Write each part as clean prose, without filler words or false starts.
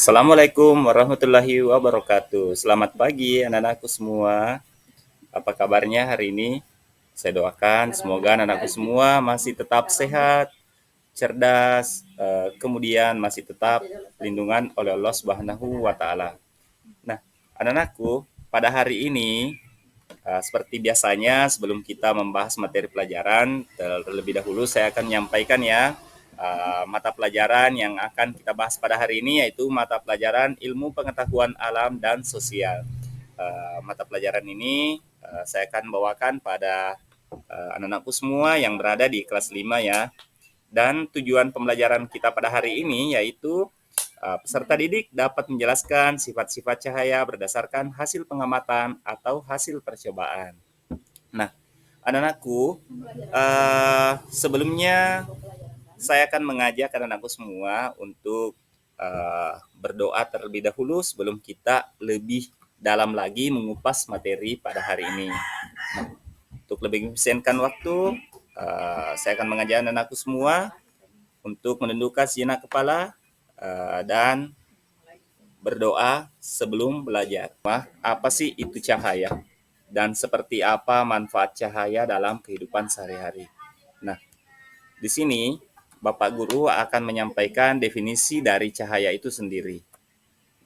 Assalamualaikum warahmatullahi wabarakatuh. Selamat pagi anak-anakku semua. Apa kabarnya hari ini? Saya doakan semoga anak-anakku semua masih tetap sehat, cerdas, kemudian masih tetap lindungan oleh Allah Subhanahu wa taala. Nah, anak-anakku, pada hari ini seperti biasanya sebelum kita membahas materi pelajaran, terlebih dahulu saya akan menyampaikan ya mata pelajaran yang akan kita bahas pada hari ini, yaitu mata pelajaran Ilmu Pengetahuan Alam dan Sosial. Mata pelajaran ini saya akan bawakan pada anak-anakku semua yang berada di kelas 5 ya. Dan tujuan pembelajaran kita pada hari ini yaitu peserta didik dapat menjelaskan sifat-sifat cahaya berdasarkan hasil pengamatan atau hasil percobaan. Nah, anak-anakku, sebelumnya saya akan mengajak anak-anakku semua untuk berdoa terlebih dahulu sebelum kita lebih dalam lagi mengupas materi pada hari ini. Nah, untuk lebih mengefisienkan waktu, saya akan mengajak anak-anakku semua untuk menundukkan sejenak kepala dan berdoa sebelum belajar. Apa sih itu cahaya? Dan seperti apa manfaat cahaya dalam kehidupan sehari-hari? Nah, di sini Bapak Guru akan menyampaikan definisi dari cahaya itu sendiri.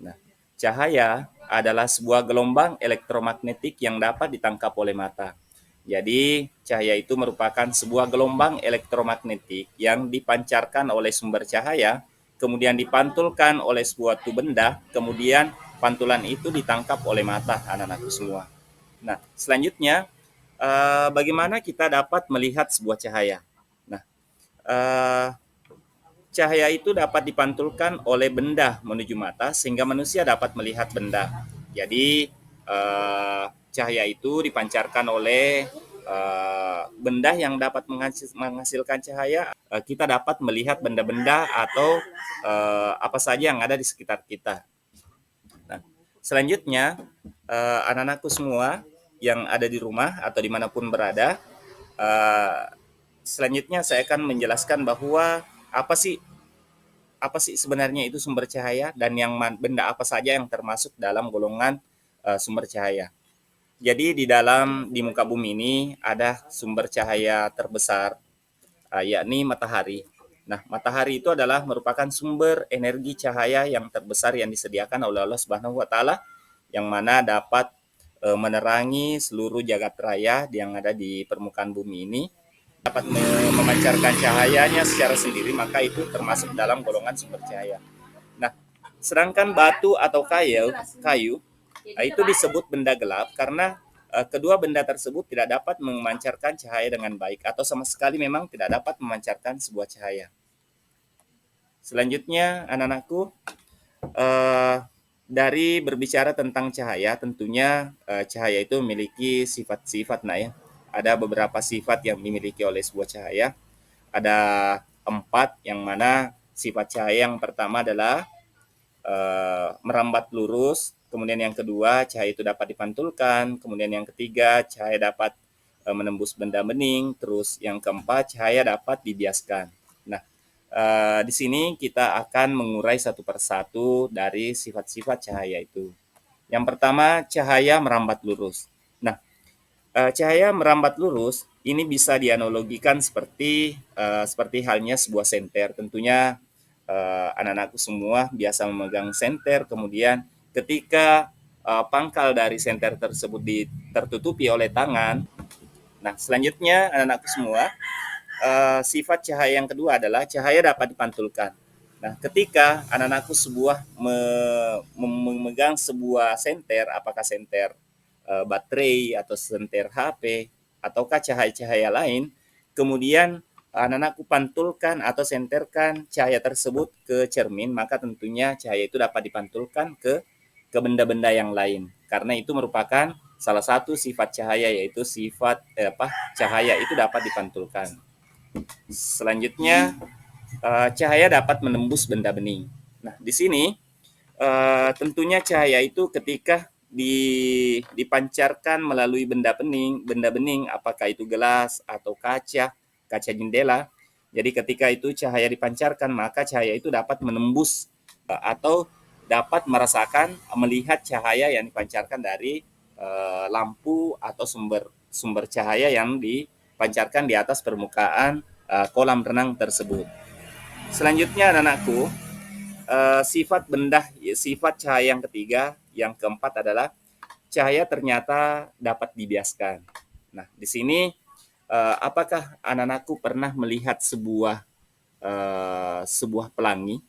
Nah, cahaya adalah sebuah gelombang elektromagnetik yang dapat ditangkap oleh mata. Jadi, cahaya itu merupakan sebuah gelombang elektromagnetik yang dipancarkan oleh sumber cahaya, kemudian dipantulkan oleh suatu benda, kemudian pantulan itu ditangkap oleh mata anak-anakku semua. Nah, selanjutnya, bagaimana kita dapat melihat sebuah cahaya? Nah, eh, cahaya itu dapat dipantulkan oleh benda menuju mata sehingga manusia dapat melihat benda. Jadi cahaya itu dipancarkan oleh benda yang dapat menghasilkan cahaya. Kita dapat melihat benda-benda atau apa saja yang ada di sekitar kita. Nah, selanjutnya anak-anakku semua yang ada di rumah atau dimanapun berada, selanjutnya saya akan menjelaskan bahwa apa sih sebenarnya itu sumber cahaya dan benda apa saja yang termasuk dalam golongan sumber cahaya. Jadi di muka bumi ini ada sumber cahaya terbesar yakni matahari. Nah, matahari itu adalah merupakan sumber energi cahaya yang terbesar yang disediakan oleh Allah Subhanahu wa taala yang mana dapat menerangi seluruh jagat raya yang ada di permukaan bumi ini, dapat memancarkan cahayanya secara sendiri, maka itu termasuk dalam golongan sumber cahaya. Nah, sedangkan batu atau kayu itu disebut benda gelap karena kedua benda tersebut tidak dapat memancarkan cahaya dengan baik atau sama sekali memang tidak dapat memancarkan sebuah cahaya. Selanjutnya, anak-anakku, dari berbicara tentang cahaya, tentunya cahaya itu memiliki sifat-sifat, ya. Ada beberapa sifat yang dimiliki oleh sebuah cahaya. Ada 4, yang mana sifat cahaya yang pertama adalah merambat lurus, kemudian yang kedua cahaya itu dapat dipantulkan, kemudian yang ketiga cahaya dapat menembus benda bening, terus yang keempat cahaya dapat dibiaskan. Nah, di sini kita akan mengurai satu persatu dari sifat-sifat cahaya itu. Yang pertama, cahaya merambat lurus. Nah, cahaya merambat lurus ini bisa dianalogikan seperti halnya sebuah senter. Tentunya anak-anakku semua biasa memegang senter, kemudian ketika pangkal dari senter tersebut tertutupi oleh tangan. Nah, selanjutnya anak-anakku semua, sifat cahaya yang kedua adalah cahaya dapat dipantulkan. Nah, ketika anak-anakku memegang sebuah senter, apakah senter baterai atau senter HP ataukah cahaya-cahaya lain, kemudian anak-anakku pantulkan atau senterkan cahaya tersebut ke cermin, maka tentunya cahaya itu dapat dipantulkan ke benda-benda yang lain. Karena itu merupakan salah satu sifat cahaya, yaitu sifat cahaya itu dapat dipantulkan. Selanjutnya, cahaya dapat menembus benda bening. Nah, di sini tentunya cahaya itu ketika dipancarkan melalui benda bening, apakah itu gelas atau kaca jendela. Jadi ketika itu cahaya dipancarkan, maka cahaya itu dapat menembus atau dapat merasakan melihat cahaya yang dipancarkan dari lampu atau sumber cahaya yang dipancarkan di atas permukaan kolam renang tersebut. Selanjutnya anak-anakku, sifat cahaya yang ketiga, yang keempat adalah cahaya ternyata dapat dibiaskan. Nah, di sini apakah anak-anakku pernah melihat sebuah pelangi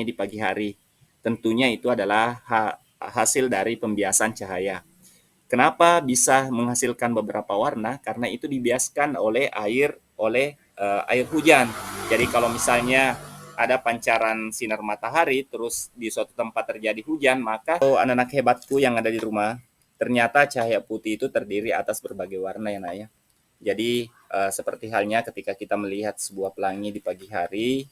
di pagi hari? Tentunya itu adalah hasil dari pembiasan cahaya. Kenapa bisa menghasilkan beberapa warna? Karena itu dibiaskan oleh air hujan. Jadi kalau misalnya ada pancaran sinar matahari terus di suatu tempat terjadi hujan, maka anak-anak hebatku yang ada di rumah, ternyata cahaya putih itu terdiri atas berbagai warna ya nak ya. Jadi seperti halnya ketika kita melihat sebuah pelangi di pagi hari,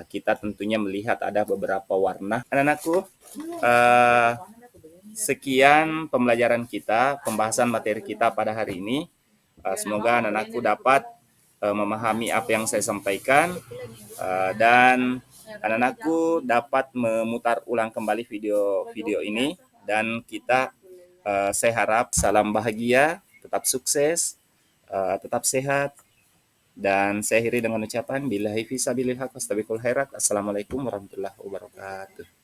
kita tentunya melihat ada beberapa warna. Anak-anakku, sekian pembelajaran kita, pembahasan materi kita pada hari ini. Semoga anak-anakku dapat memahami apa yang saya sampaikan dan anak-anakku dapat memutar ulang kembali video ini, dan saya harap salam bahagia, tetap sukses, tetap sehat, dan saya akhiri dengan ucapan billahi fisabilillah wastabiqul khairat. Assalamualaikum warahmatullahi wabarakatuh.